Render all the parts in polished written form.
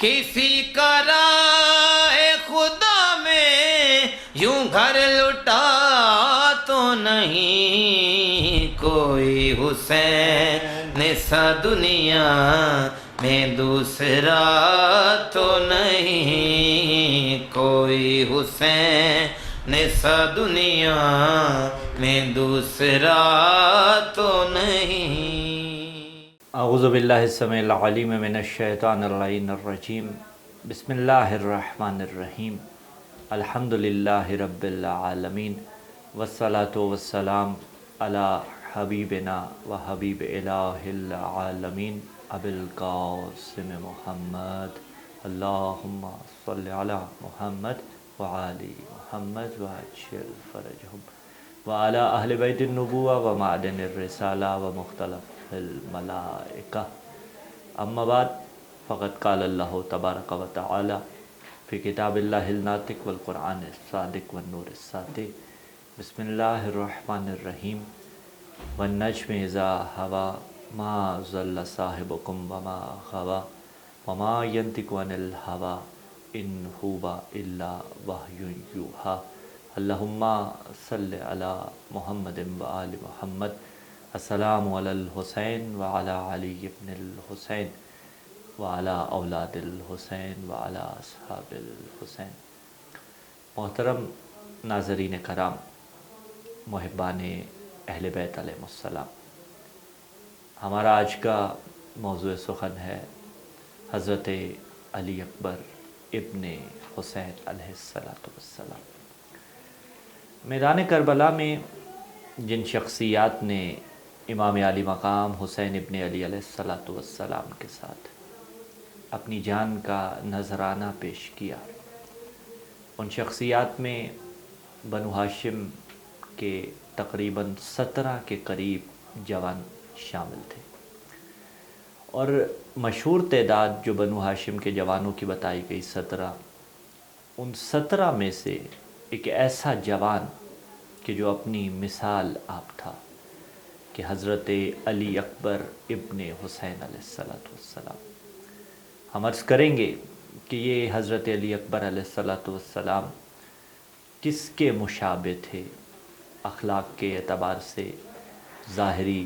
کسی کا راہ خدا میں یوں گھر لٹا تو نہیں، کوئی حسین سا دنیا میں دوسرا تو نہیں، کوئی حسین سا دنیا میں دوسرا تو نہیں۔ اعوذ باللہ السمیع العلیم من الشیطان اللعین الرجیم، بسم اللہ الرحمن الرحیم، الحمد للہ رب العالمین، والصلاة والسلام علی حبیبنا و حبیب الہ العالمین ابی القاسم محمد، اللہم صلی علی محمد وعلی محمد وعجل فرجہم وعلی اہل بیت النبوہ و معدن الرسالہ و مختلف الملائکہ، اما بعد فقد قال اللہ تبارک و تعالی فی کتاب اللہ الناطق والقرآن الصادق والنور الساطع، بسم اللہ الرحمن الرحیم، والنجم اذا ہوا ما ضل صاحبکم وما غوا وما ینطق عن الہوا ان هو الا وحی یوحی، اللہم صلی علی محمد وآل محمد، السلام علی الحسین وعلی علی ابن الحسین وعلی اولاد الحسین وعلی اصحاب الحسین۔ محترم ناظرین کرام، محبان اہل بیت علیہ السلام، ہمارا آج کا موضوع سخن ہے حضرت علی اکبر ابن حسین علیہ السلام۔ میدان کربلا میں جن شخصیات نے امام علی مقام حسین ابن علی علیہ السلام کے ساتھ اپنی جان کا نذرانہ پیش کیا، ان شخصیات میں بنو ہاشم کے تقریباً 17 کے قریب جوان شامل تھے، اور مشہور تعداد جو بنو ہاشم کے جوانوں کی بتائی گئی 17، ان 17 میں سے ایک ایسا جوان کہ جو اپنی مثال آپ تھا کہ حضرت علی اکبر ابن حسین علیہ السلام۔ ہم عرض کریں گے کہ یہ حضرت علی اکبر علیہ السلام کس کے مشابہ تھے، اخلاق کے اعتبار سے، ظاہری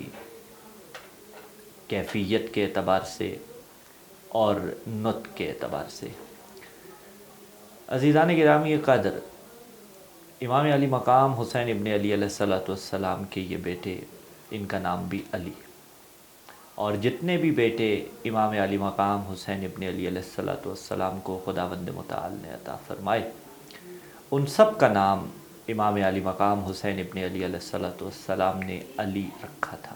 کیفیت کے اعتبار سے اور نطق کے اعتبار سے۔ عزیزان گرامی قدر، امام علی مقام حسین ابن علی علیہ السلام کے یہ بیٹے، ان کا نام بھی علی، اور جتنے بھی بیٹے امام علی مقام حسین ابن علی علیہ السلام کو خداوند متعال نے عطا فرمائے، ان سب کا نام امام علی مقام حسین ابن علی علیہ السلام نے علی رکھا تھا،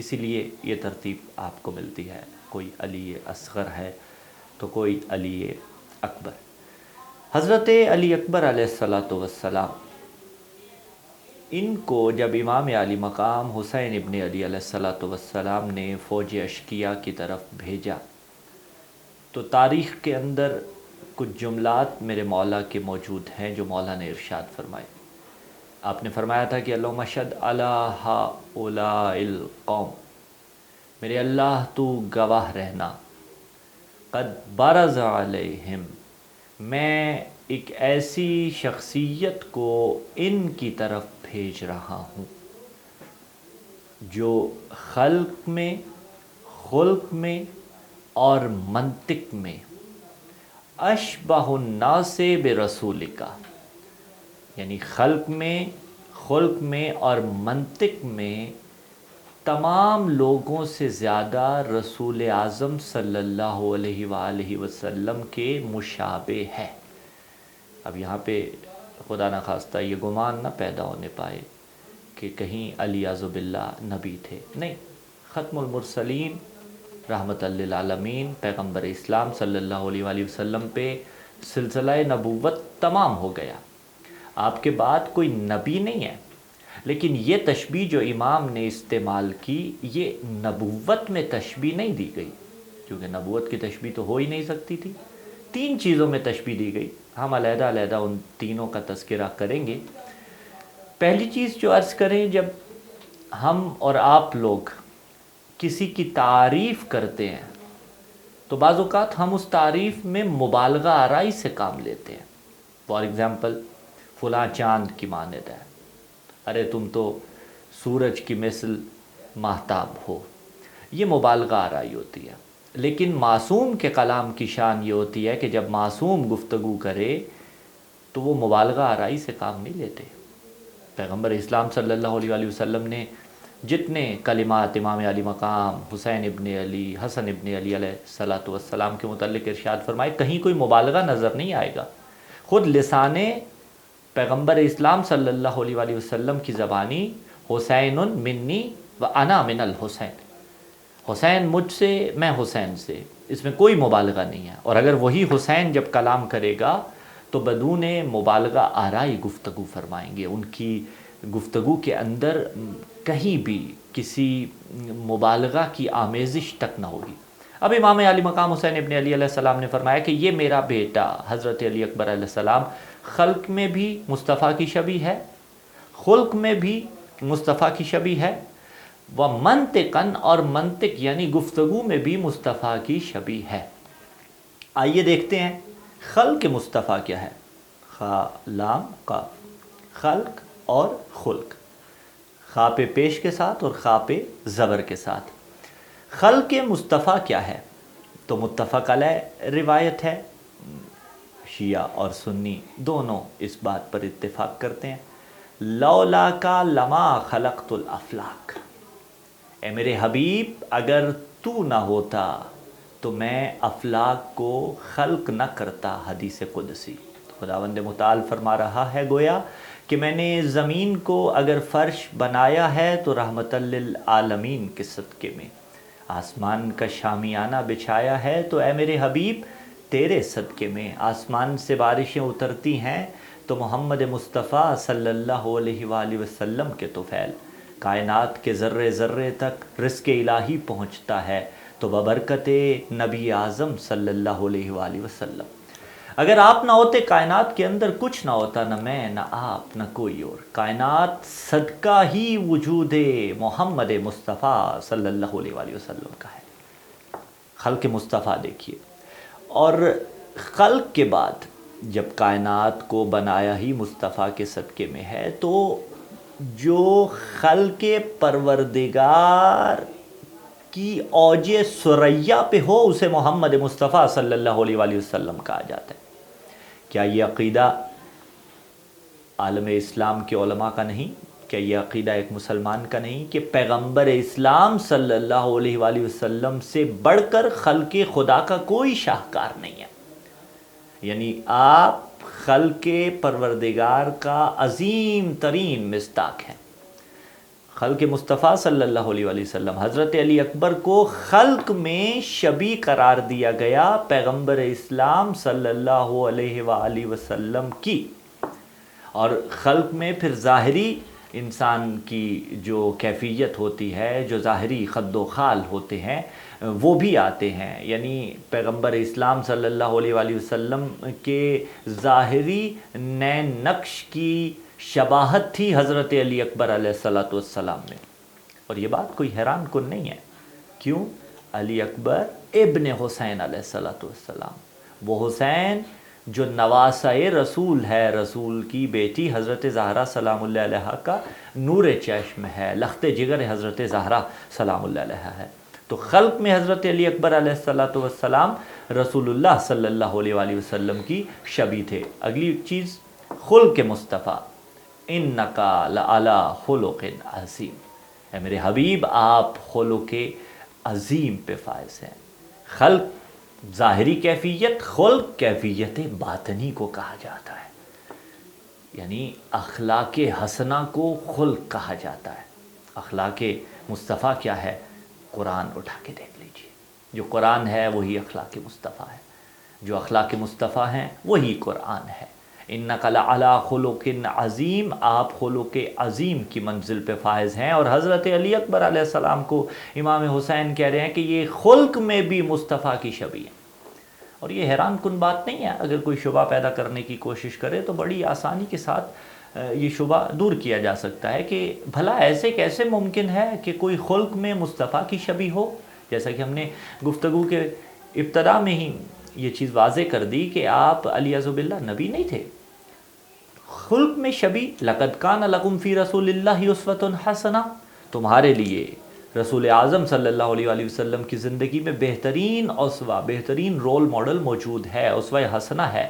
اسی لیے یہ ترتیب آپ کو ملتی ہے، کوئی علی اصغر ہے تو کوئی علی اکبر۔ حضرت علی اکبر علیہ السلام، ان کو جب امام علی مقام حسین ابن علی علیہ السلام نے فوج اشقیہ کی طرف بھیجا تو تاریخ کے اندر کچھ جملات میرے مولا کے موجود ہیں جو مولا نے ارشاد فرمائے۔ آپ نے فرمایا تھا کہ اللہم اشہد علی ہؤلاء القوم، میرے اللہ تو گواہ رہنا، قد برز علیہم، میں ایک ایسی شخصیت کو ان کی طرف بھیج رہا ہوں جو خلق میں، خلق میں اور منطق میں اشبہ الناس برسولک، یعنی خلق میں، خلق میں اور منطق میں تمام لوگوں سے زیادہ رسول اعظم صلی اللہ علیہ وآلہ وسلم کے مشابہ ہے۔ اب یہاں پہ خدا نخواستہ یہ گمان نہ پیدا ہونے پائے کہ کہیں علی اعوذ باللہ نبی تھے، نہیں، ختم المرسلین، رحمت للعالمین، پیغمبر اسلام صلی اللہ علیہ وآلہ وسلم پہ سلسلہ نبوت تمام ہو گیا، آپ کے بعد کوئی نبی نہیں ہے، لیکن یہ تشبیہ جو امام نے استعمال کی، یہ نبوت میں تشبیہ نہیں دی گئی، کیونکہ نبوت کی تشبیہ تو ہو ہی نہیں سکتی تھی۔ 3 چیزوں میں تشبیہ دی گئی، ہم علیحدہ علیحدہ ان تینوں کا تذکرہ کریں گے۔ پہلی چیز جو عرض کریں، جب ہم اور آپ لوگ کسی کی تعریف کرتے ہیں تو بعض اوقات ہم اس تعریف میں مبالغہ آرائی سے کام لیتے ہیں. فار ایگزامپل فلاں چاند کی مانند ہے، ارے تم تو سورج کی مثل ماہتاب ہو. یہ مبالغہ آرائی ہوتی ہے. لیکن معصوم کے کلام کی شان یہ ہوتی ہے کہ جب معصوم گفتگو کرے تو وہ مبالغہ آرائی سے کام نہیں لیتے. پیغمبر اسلام صلی اللہ علیہ وآلہ وسلم نے جتنے کلمات امام علی مقام، حسین ابن علی، حسن ابن علی علیہ الصلاۃ والسلام کے متعلق ارشاد فرمائے، کہیں کوئی مبالغہ نظر نہیں آئے گا. خود لسان پیغمبر اسلام صلی اللہ علیہ وآلہ وسلم کی زبانی حسین منی و انا من الحسین، حسین مجھ سے، میں حسین سے، اس میں کوئی مبالغہ نہیں ہے. اور اگر وہی حسین جب کلام کرے گا تو بدون مبالغہ آرائی گفتگو فرمائیں گے. ان کی گفتگو کے اندر کہیں بھی کسی مبالغہ کی آمیزش تک نہ ہوگی. اب امام علی مقام حسین ابن علی علیہ السلام نے فرمایا کہ یہ میرا بیٹا حضرت علی اکبر علیہ السلام خلق میں بھی مصطفیٰ کی شبیہ ہے، خلق میں بھی مصطفیٰ کی شبیہ ہے، و منطقاً، اور منطق یعنی گفتگو میں بھی مصطفیٰ کی شبیہ ہے. آئیے دیکھتے ہیں خلق مصطفیٰ کیا ہے. خا لام قاف، خلق اور خلق، خا پہ پیش کے ساتھ اور خا پہ زبر کے ساتھ. خلق مصطفیٰ کیا ہے؟ تو متفق علیہ روایت ہے، شیعہ اور سنی دونوں اس بات پر اتفاق کرتے ہیں. لولا کا لما خلقت الافلاک، اے میرے حبیب اگر تو نہ ہوتا تو میں افلاک کو خلق نہ کرتا. حدیث قدسی خداوند متعال فرما رہا ہے گویا کہ میں نے زمین کو اگر فرش بنایا ہے تو رحمت للعالمین کے صدقے میں، آسمان کا شامیانہ بچھایا ہے تو اے میرے حبیب تیرے صدقے میں، آسمان سے بارشیں اترتی ہیں تو محمد مصطفیٰ صلی اللہ علیہ وآلہ وسلم کے طفیل، کائنات کے ذرے ذرے تک رزق الہی پہنچتا ہے تو ببرکت نبی اعظم صلی اللہ علیہ وآلہ وسلم. اگر آپ نہ ہوتے کائنات کے اندر کچھ نہ ہوتا، نہ میں نہ آپ نہ کوئی اور. کائنات صدقہ ہی وجود محمد مصطفیٰ صلی اللہ علیہ وآلہ وسلم کا ہے. خلق مصطفیٰ دیکھیے. اور خلق کے بعد جب کائنات کو بنایا ہی مصطفیٰ کے صدقے میں ہے تو جو خلق پروردگار کی اوج ثریا پہ ہو اسے محمد مصطفیٰ صلی اللہ علیہ وآلہ وسلم کہا جاتا ہے. کیا یہ عقیدہ عالم اسلام کے علماء کا نہیں؟ کیا یہ عقیدہ ایک مسلمان کا نہیں کہ پیغمبر اسلام صلی اللہ علیہ وآلہ وسلم سے بڑھ کر خلق خدا کا کوئی شاہکار نہیں ہے؟ یعنی آپ خلق پروردگار کا عظیم ترین مصداق ہیں. خلق مصطفیٰ صلی اللہ علیہ وآلہ وسلم، حضرت علی اکبر کو خلق میں شبیہ قرار دیا گیا پیغمبر اسلام صلی اللہ علیہ وآلہ وسلم کی. اور خلق میں پھر ظاہری انسان کی جو کیفیت ہوتی ہے، جو ظاہری خد و خال ہوتے ہیں وہ بھی آتے ہیں. یعنی پیغمبر اسلام صلی اللہ علیہ وآلہ وسلم کے ظاہری نین نقش کی شباہت تھی حضرت علی اکبر علیہ الصلاۃ والسلام میں. اور یہ بات کوئی حیران کن نہیں ہے. کیوں؟ علی اکبر ابن حسین علیہ الصلاۃ والسلام، وہ حسین جو نواسہ رسول ہے، رسول کی بیٹی حضرت زہرا سلام اللہ علیہ کا نور چشم ہے، لخت جگر حضرت زہرا سلام اللہ علیہ ہے. تو خلق میں حضرت علی اکبر علیہ الصلاۃ والسلام رسول اللہ صلی اللہ علیہ وآلہ وسلم کی شبیہ تھے. اگلی چیز خلق مصطفیٰ، انکا لعلی خلق عظیم، اے میرے حبیب آپ خلق عظیم پہ فائز ہیں. خلق ظاہری کیفیت، خلق کیفیت باطنی کو کہا جاتا ہے. یعنی اخلاق حسنہ کو خلق کہا جاتا ہے. اخلاق مصطفیٰ کیا ہے؟ قرآن اٹھا کے دیکھ لیجئے. جو قرآن ہے وہی اخلاق مصطفیٰ ہے، جو اخلاق مصطفیٰ ہیں وہی قرآن ہے. انک لعلی خلق عظیم، آپ خلق عظیم کی منزل پہ فائز ہیں. اور حضرت علی اکبر علیہ السلام کو امام حسین کہہ رہے ہیں کہ یہ خلق میں بھی مصطفیٰ کی شبیہ ہے. اور یہ حیران کن بات نہیں ہے. اگر کوئی شبہ پیدا کرنے کی کوشش کرے تو بڑی آسانی کے ساتھ یہ شبہ دور کیا جا سکتا ہے کہ بھلا ایسے کیسے ممکن ہے کہ کوئی خلق میں مصطفیٰ کی شبیہ ہو. جیسا کہ ہم نے گفتگو کے ابتدا میں ہی یہ چیز واضح کر دی کہ آپ علی عزب باللہ نبی نہیں تھے. خلق میں شبیہ، لقد کان لکم فی رسول اللہ اسوۃ حسنہ، تمہارے لیے رسول اعظم صلی اللہ علیہ وآلہ وسلم کی زندگی میں بہترین اسوہ، بہترین رول ماڈل موجود ہے، اسوہ حسنہ ہے.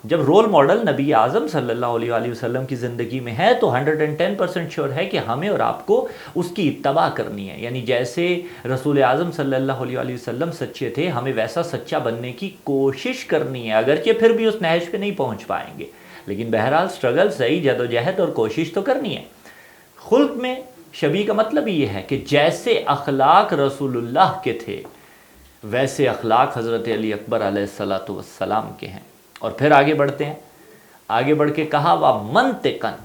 جب رول ماڈل نبی اعظم صلی اللہ علیہ وآلہ وسلم کی زندگی میں ہے تو 110% شیور ہے کہ ہمیں اور آپ کو اس کی اتباع کرنی ہے. یعنی جیسے رسول اعظم صلی اللہ علیہ وآلہ وسلم سچے تھے، ہمیں ویسا سچا بننے کی کوشش کرنی ہے، اگرچہ پھر بھی اس نہج پہ نہیں پہنچ پائیں گے، لیکن بہرحال سٹرگل، صحیح جدوجہد اور کوشش تو کرنی ہے. خلق میں شبیہ کا مطلب یہ ہے کہ جیسے اخلاق رسول اللہ کے تھے ویسے اخلاق حضرت علی اکبر علیہ السلام کے ہیں. اور پھر آگے بڑھتے ہیں، آگے بڑھ کے کہا وَمَنْطِقًا،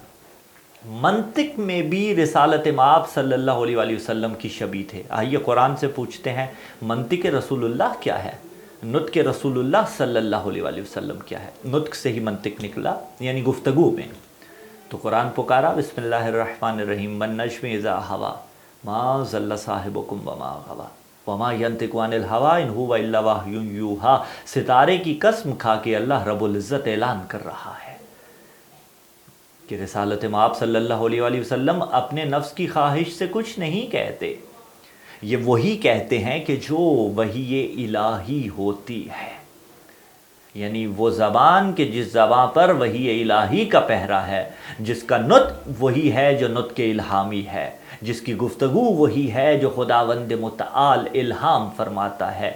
منطق میں بھی رسالت مآب صلی اللہ علیہ وآلہ وسلم کی شبیہ تھے. آئیے قرآن سے پوچھتے ہیں منطق رسول اللہ کیا ہے، نطق رسول اللہ صلی اللہ علیہ وآلہ وسلم کیا ہے. نطق سے ہی منطق نکلا، یعنی گفتگو میں. تو قرآن پکارا بسم اللہ الرحمن الرحیم وَالنَّجْمِ إِذَا هَوَىٰ مَا ضَلَّ صَاحِبُكُمْ وَمَا غَوَىٰ وَمَا يَنطِقُ عَنِ الْهَوَىٰ إِنْ هُوَ إِلَّا وَحْيٌ يُوحَىٰ. ستارے کی قسم کھا کے اللہ رب العزت اعلان کر رہا ہے کہ رسالت مآب صلی اللہ علیہ وآلہ وسلم اپنے نفس کی خواہش سے کچھ نہیں کہتے، یہ وہی کہتے ہیں کہ جو وحی الہی ہوتی ہے. یعنی وہ زبان کہ جس زبان پر وحی الہی کا پہرا ہے، جس کا نطق وہی ہے جو نطق الہامی ہے، جس کی گفتگو وہی ہے جو خداوند متعال الہام فرماتا ہے.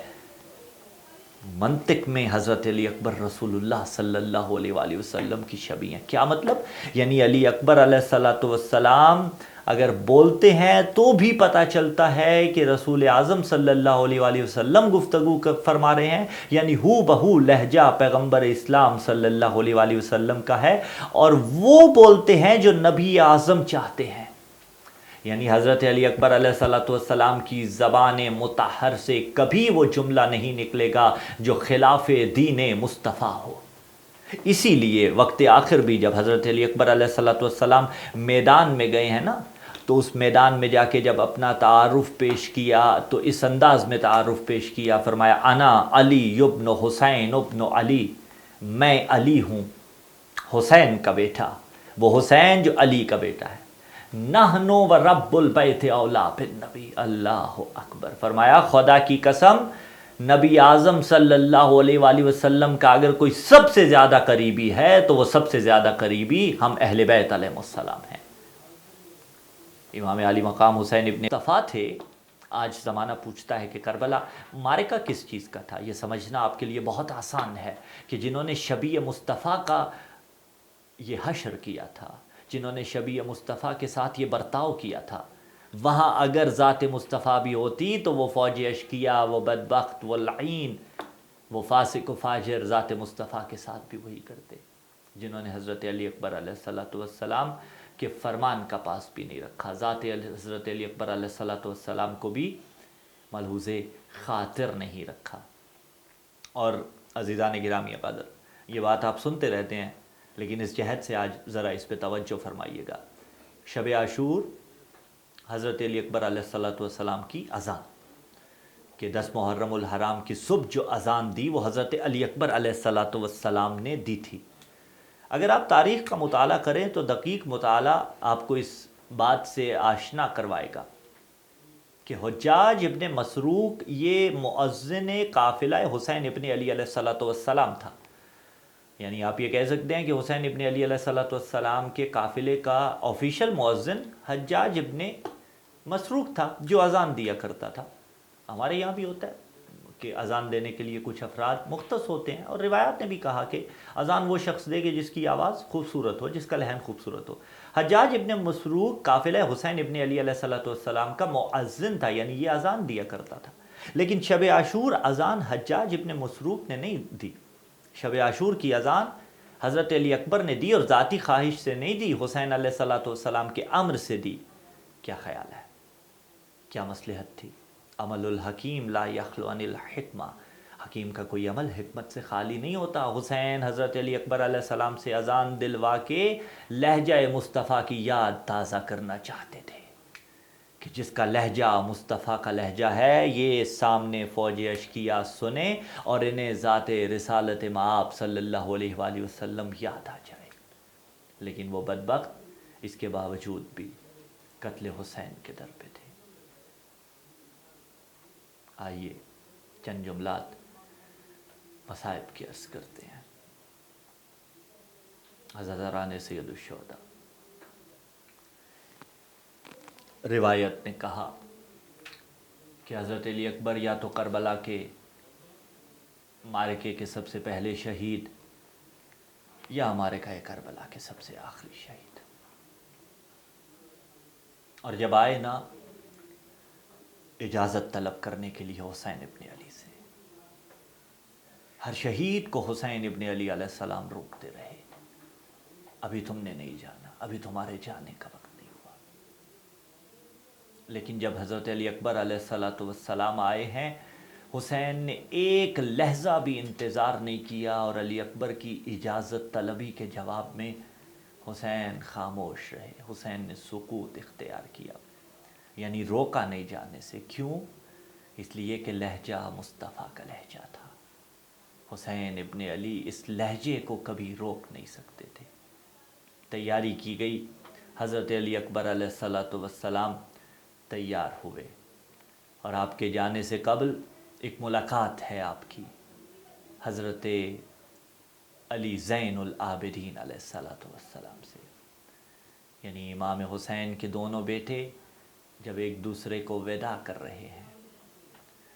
منطق میں حضرت علی اکبر رسول اللہ صلی اللہ علیہ وآلہ وسلم کی شبیہ ہیں. کیا مطلب؟ یعنی علی اکبر علیہ السلام اگر بولتے ہیں تو بھی پتہ چلتا ہے کہ رسول اعظم صلی اللہ علیہ وآلہ وسلم گفتگو فرما رہے ہیں. یعنی ہو بہو لہجہ پیغمبر اسلام صلی اللہ علیہ وآلہ وسلم کا ہے، اور وہ بولتے ہیں جو نبی اعظم چاہتے ہیں. یعنی حضرت علی اکبر علیہ السلام کی زبان مطہر سے کبھی وہ جملہ نہیں نکلے گا جو خلاف دین مصطفیٰ ہو. اسی لیے وقت آخر بھی جب حضرت علی اکبر علیہ السلام میدان میں گئے ہیں نا، تو اس میدان میں جا کے جب اپنا تعارف پیش کیا تو اس انداز میں تعارف پیش کیا، فرمایا انا علی ابن حسین ابن علی، میں علی ہوں حسین کا بیٹا، وہ حسین جو علی کا بیٹا ہے. نحنو و رب البیت اولا بالنبی. اللہ اکبر. فرمایا خدا کی قسم نبی اعظم صلی اللہ علیہ وآلہ وسلم کا اگر کوئی سب سے زیادہ قریبی ہے تو وہ سب سے زیادہ قریبی ہم اہل بیت علیہ السلام ہیں. امام علی مقام حسین ابن مصطفیٰ تھے. آج زمانہ پوچھتا ہے کہ کربلا معرکہ کس چیز کا تھا، یہ سمجھنا آپ کے لیے بہت آسان ہے کہ جنہوں نے شبیہ مصطفیٰ کا یہ حشر کیا تھا، جنہوں نے شبیہ مصطفیٰ کے ساتھ یہ برتاؤ کیا تھا، وہاں اگر ذات مصطفیٰ بھی ہوتی تو وہ فوج اشقیہ، وہ بدبخت، وہ لعین، وہ فاسق و فاجر ذات مصطفیٰ کے ساتھ بھی وہی کرتے، جنہوں نے حضرت علی اکبر علیہ السلام کے فرمان کا پاس بھی نہیں رکھا، ذات حضرت علی اکبر علیہ السلام کو بھی ملحوظ خاطر نہیں رکھا. اور عزیزان گرامی قدر، یہ بات آپ سنتے رہتے ہیں لیکن اس جہت سے آج ذرا اس پہ توجہ فرمائیے گا. شب عاشور حضرت علی اکبر علیہ السلام کی اذان کہ 10 محرم الحرام کی صبح جو اذان دی وہ حضرت علی اکبر علیہ السلام نے دی تھی. اگر آپ تاریخ کا مطالعہ کریں تو دقیق مطالعہ آپ کو اس بات سے آشنا کروائے گا کہ حجاج ابن مسروق یہ مؤذن قافلہ حسین ابن علی علیہ السلام تھا. یعنی آپ یہ کہہ سکتے ہیں کہ حسین ابن علی علیہ السلام کے قافلے کا آفیشل مؤذن حجاج ابن مسروق تھا جو اذان دیا کرتا تھا. ہمارے یہاں بھی ہوتا ہے کہ اذان دینے کے لیے کچھ افراد مختص ہوتے ہیں، اور روایات نے بھی کہا کہ اذان وہ شخص دے کہ جس کی آواز خوبصورت ہو، جس کا لحن خوبصورت ہو. حجاج ابن مسروق قافلہ حسین ابن علی علیہ السلام کا مؤذن تھا، یعنی یہ اذان دیا کرتا تھا. لیکن شب عاشور اذان حجاج ابن مسروق نے نہیں دی. شب عاشور کی اذان حضرت علی اکبر نے دی، اور ذاتی خواہش سے نہیں دی، حسین علیہ السلام کے امر سے دی. کیا خیال ہے، کیا مصلحت تھی؟ عمل الحکیم لا یخلو عن الحکمہ. حکیم کا کوئی عمل حکمت سے خالی نہیں ہوتا. حسین حضرت علی اکبر علیہ السلام سے اذان دلوا کے لہجہ مصطفیٰ کی یاد تازہ کرنا چاہتے تھے کہ جس کا لہجہ مصطفیٰ کا لہجہ ہے، یہ سامنے فوج اشکیا سنیں اور انہیں ذات رسالت مآب صلی اللہ علیہ وآلہ وسلم یاد آ جائے۔ لیکن وہ بدبخت اس کے باوجود بھی قتل حسین کے در پہ تھے۔ آئیے چند جملات مصائب کی عرض کرتے ہیں۔ حضرتان سید الشہداء روایت نے کہا کہ حضرت علی اکبر یا تو کربلا کے معرکے کے سب سے پہلے شہید یا معرکہ کربلا کے سب سے آخری شہید، اور جب آئے نا اجازت طلب کرنے کے لیے حسین ابن علی سے، ہر شہید کو حسین ابن علی علیہ السلام روکتے رہے، ابھی تم نے نہیں جانا، ابھی تمہارے جانے کا وقت نہیں ہوا۔ لیکن جب حضرت علی اکبر علیہ السلام آئے ہیں، حسین نے ایک لحظہ بھی انتظار نہیں کیا، اور علی اکبر کی اجازت طلبی کے جواب میں حسین خاموش رہے، حسین نے سکوت اختیار کیا، یعنی روکا نہیں جانے سے۔ کیوں؟ اس لیے کہ لہجہ مصطفیٰ کا لہجہ تھا۔ حسین ابن علی اس لہجے کو کبھی روک نہیں سکتے تھے۔ تیاری کی گئی، حضرت علی اکبر علیہ السلام تیار ہوئے، اور آپ کے جانے سے قبل ایک ملاقات ہے آپ کی حضرت علی زین العابدین علیہ السلام سے، یعنی امام حسین کے دونوں بیٹے جب ایک دوسرے کو وداع کر رہے ہیں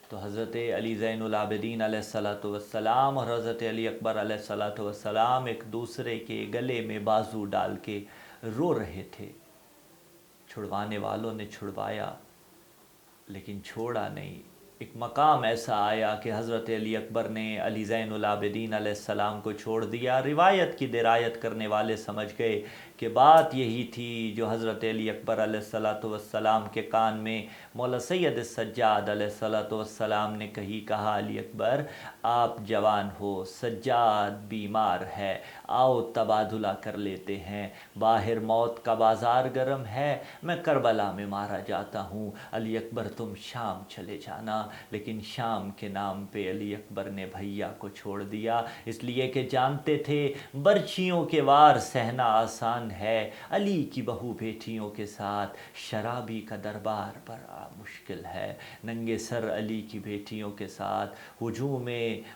تو حضرت علی زین العابدین علیہ السلام اور حضرت علی اکبر علیہ السلام ایک دوسرے کے گلے میں بازو ڈال کے رو رہے تھے۔ چھڑوانے والوں نے چھڑوایا لیکن چھوڑا نہیں۔ ایک مقام ایسا آیا کہ حضرت علی اکبر نے علی زین العابدین علیہ السلام کو چھوڑ دیا۔ روایت کی درایت کرنے والے سمجھ گئے کہ بات یہی تھی جو حضرت علی اکبر علیہ السلام کے کان میں مولا سید السجاد علیہ السلام نے کہا علی اکبر آپ جوان ہو، سجاد بیمار ہے، آؤ تبادلہ کر لیتے ہیں، باہر موت کا بازار گرم ہے، میں کربلا میں مارا جاتا ہوں، علی اکبر تم شام چلے جانا۔ لیکن شام کے نام پہ علی اکبر نے بھیا کو چھوڑ دیا، اس لیے کہ جانتے تھے برچھیوں کے وار سہنا آسان ہے، علی کی بہو بیٹیوں کے ساتھ شرابی کا دربار بڑا مشکل ہے، ننگے سر علی کی بیٹیوں کے ساتھ ہجوم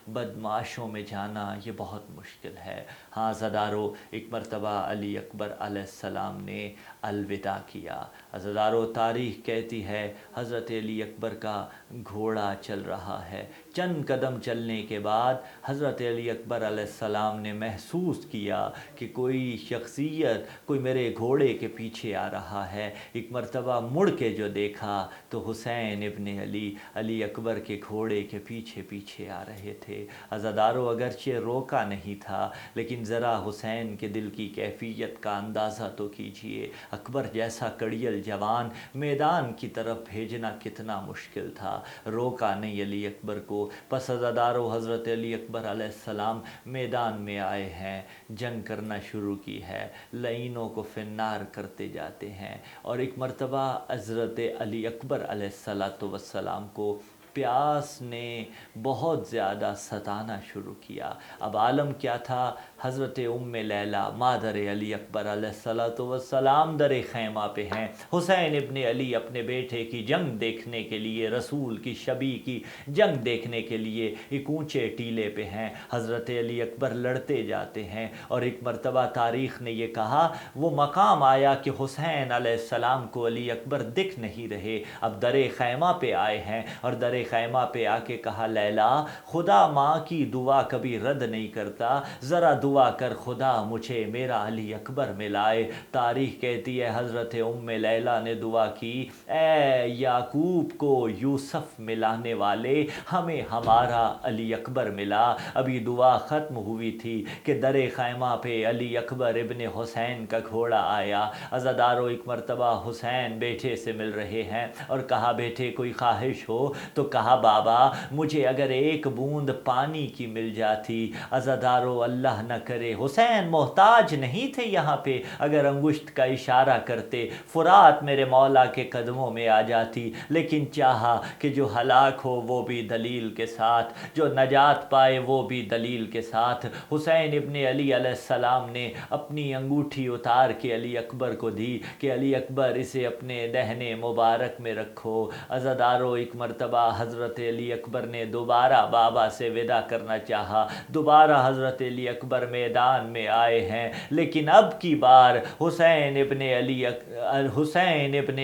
بدمعاشوں میں جانا یہ بہت مشکل ہے۔ ہاں زدارو، ایک مرتبہ علی اکبر علیہ السلام نے الوداع کیا۔ زدارو، تاریخ کہتی ہے حضرت علی اکبر کا گھوڑا چل رہا ہے، چند قدم چلنے کے بعد حضرت علی اکبر علیہ السلام نے محسوس کیا کہ کوئی شخصیت کوئی میرے گھوڑے کے پیچھے آ رہا ہے۔ ایک مرتبہ مڑ کے جو دیکھا تو حسین ابن علی علی اکبر کے گھوڑے کے پیچھے پیچھے آ رہے تھے۔ عزادارو، اگرچہ روکا نہیں تھا لیکن ذرا حسین کے دل کی کیفیت کا اندازہ تو کیجئے۔ اکبر جیسا کڑیل جوان میدان کی طرف بھیجنا کتنا مشکل تھا، روکا نہیں علی اکبر کو۔ پس عزادارو، حضرت علی اکبر علیہ السلام میدان میں آئے ہیں، جنگ کرنا شروع کی ہے، لعینوں کو فنار کرتے جاتے ہیں، اور ایک مرتبہ حضرت علی اکبر علیہ السلام کو پیاس نے بہت زیادہ ستانا شروع کیا۔ اب عالم کیا تھا، حضرت ام لیلہ مادر علی اکبر علیہ السلام در خیمہ پہ ہیں، حسین ابن علی اپنے بیٹے کی جنگ دیکھنے کے لیے، رسول کی شبی کی جنگ دیکھنے کے لیے ایک اونچے ٹیلے پہ ہیں۔ حضرت علی اکبر لڑتے جاتے ہیں، اور ایک مرتبہ تاریخ نے یہ کہا وہ مقام آیا کہ حسین علیہ السلام کو علی اکبر دکھ نہیں رہے، اب در خیمہ پہ آئے ہیں، اور در خیمہ پہ آ کے کہا لیلا، خدا ماں کی دعا کبھی رد نہیں کرتا، ذرا دعا کر خدا مجھے میرا علی اکبر ملائے۔ تاریخ کہتی ہے حضرت ام لیلہ نے دعا کی، اے یعقوب کو یوسف ملانے والے، ہمیں ہمارا علی اکبر ملا۔ ابھی دعا ختم ہوئی تھی کہ در خیمہ پہ علی اکبر ابن حسین کا گھوڑا آیا۔ عزادارو، ایک مرتبہ حسین بیٹے سے مل رہے ہیں اور کہا بیٹے کوئی خواہش ہو تو کہا بابا مجھے اگر ایک بوند پانی کی مل جاتی، عزادارو اللہ نہ کرے، حسین محتاج نہیں تھے یہاں پہ، اگر انگشت کا اشارہ کرتے فرات میرے مولا کے قدموں میں آ جاتی، لیکن چاہا کہ جو ہلاک ہو وہ بھی دلیل کے ساتھ، جو نجات پائے وہ بھی دلیل کے ساتھ۔ حسین ابن علی علیہ السلام نے اپنی انگوٹھی اتار کے علی اکبر کو دی کہ علی اکبر اسے اپنے دہنے مبارک میں رکھو۔ عزادارو ایک مرتبہ حضرت علی اکبر نے دوبارہ بابا سے وداع کرنا چاہا، دوبارہ حضرت علی اکبر میدان میں آئے ہیں، لیکن اب کی بار حسین ابن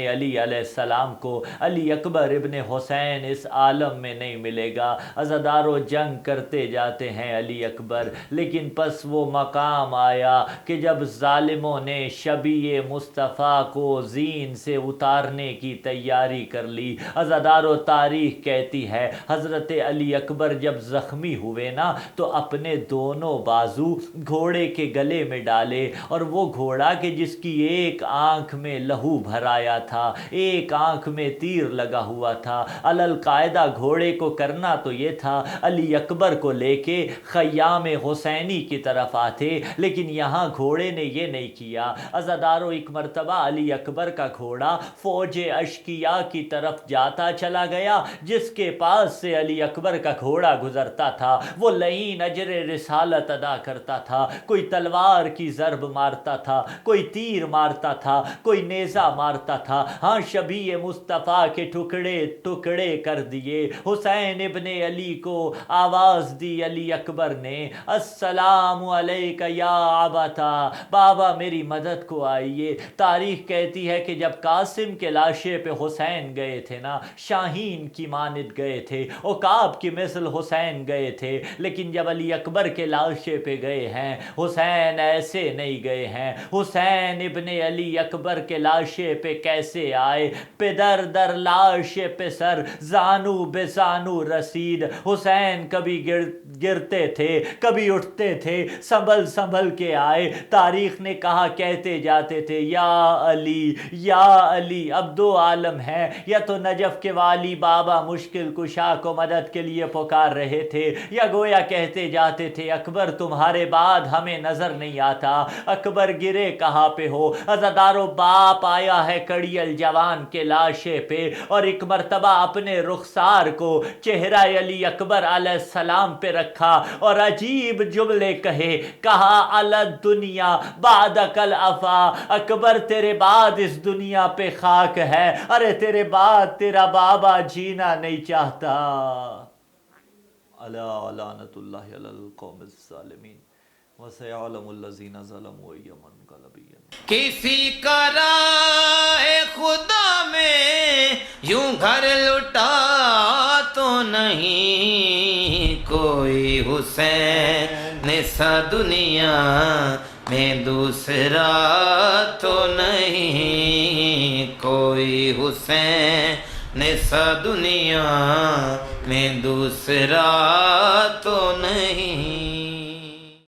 علی علیہ السلام کو علی اکبر ابن حسین اس عالم میں نہیں ملے گا۔ عزادارو جنگ کرتے جاتے ہیں علی اکبر، لیکن پس وہ مقام آیا کہ جب ظالموں نے شبیہ مصطفیٰ کو زین سے اتارنے کی تیاری کر لی۔ عزادارو تاریخ کہتی ہے حضرت علی اکبر جب زخمی ہوئے نا تو اپنے دونوں بازو گھوڑے کے گلے میں ڈالے، اور وہ گھوڑا کہ جس کی ایک آنکھ میں لہو بھرایا تھا، ایک آنکھ میں تیر لگا ہوا تھا، القاعدہ گھوڑے کو کرنا تو یہ تھا علی اکبر کو لے کے خیام حسینی کی طرف آتے، لیکن یہاں گھوڑے نے یہ نہیں کیا۔ عزادارو ایک مرتبہ علی اکبر کا گھوڑا فوج اشقیاء کی طرف جاتا چلا گیا، جس کے پاس سے علی اکبر کا گھوڑا گزرتا تھا وہ لعین اجر رسالت ادا کرتا تھا، کوئی تلوار کی ضرب مارتا تھا، کوئی تیر مارتا تھا، کوئی نیزہ مارتا تھا، ہاں شبیہ مصطفیٰ کے ٹکڑے ٹکڑے کر دیے۔ حسین ابن علی کو آواز دی علی اکبر نے، السلام علیک یا ابتا، بابا میری مدد کو آئیے۔ تاریخ کہتی ہے کہ جب قاسم کے لاشے پہ حسین گئے تھے نا، شاہین کی مانند گئے تھے، عقاب کی مثل حسین گئے تھے، لیکن جب علی اکبر کے لاشے پہ گئے ہیں حسین ایسے نہیں گئے ہیں۔ حسین ابن علی اکبر کے لاشے پہ کیسے آئے؟ پدر در لاش پہ سر، زانو بے زانو رسید۔ حسین کبھی گرتے تھے کبھی اٹھتے تھے، سنبھل سنبھل کے آئے۔ تاریخ نے کہا کہتے جاتے تھے یا علی یا علی۔ اب دو عالم ہیں، یا تو نجف کے والی بابا مشکل کشا کو مدد کے لیے پکار رہے تھے، یا گویا کہتے جاتے تھے اکبر تمہارے بعد ہمیں نظر نہیں آتا، اکبر گرے کہاں پہ ہو۔ عزادارو باپ آیا ہے کڑیل جوان کے لاشے پہ، اور ایک مرتبہ اپنے رخسار کو چہرہ علی اکبر علیہ السلام پہ رکھا اور عجیب جملے کہا الد دنیا بعدک الافا، اکبر تیرے بعد اس دنیا پہ خاک ہے، ارے تیرے بعد تیرا بابا جینا نہیں چاہتا۔ الا لعنت اللہ علی القوم الظالمین وسيعلم الذين ظلموا أي منقلب ينقلبون۔ کسی کا راہ خدا میں یوں گھر لٹا تو نہیں کوئی، حسین سا دنیا میں دوسرا تو نہیں کوئی، حسین سا دنیا میں دوسرا تو نہیں۔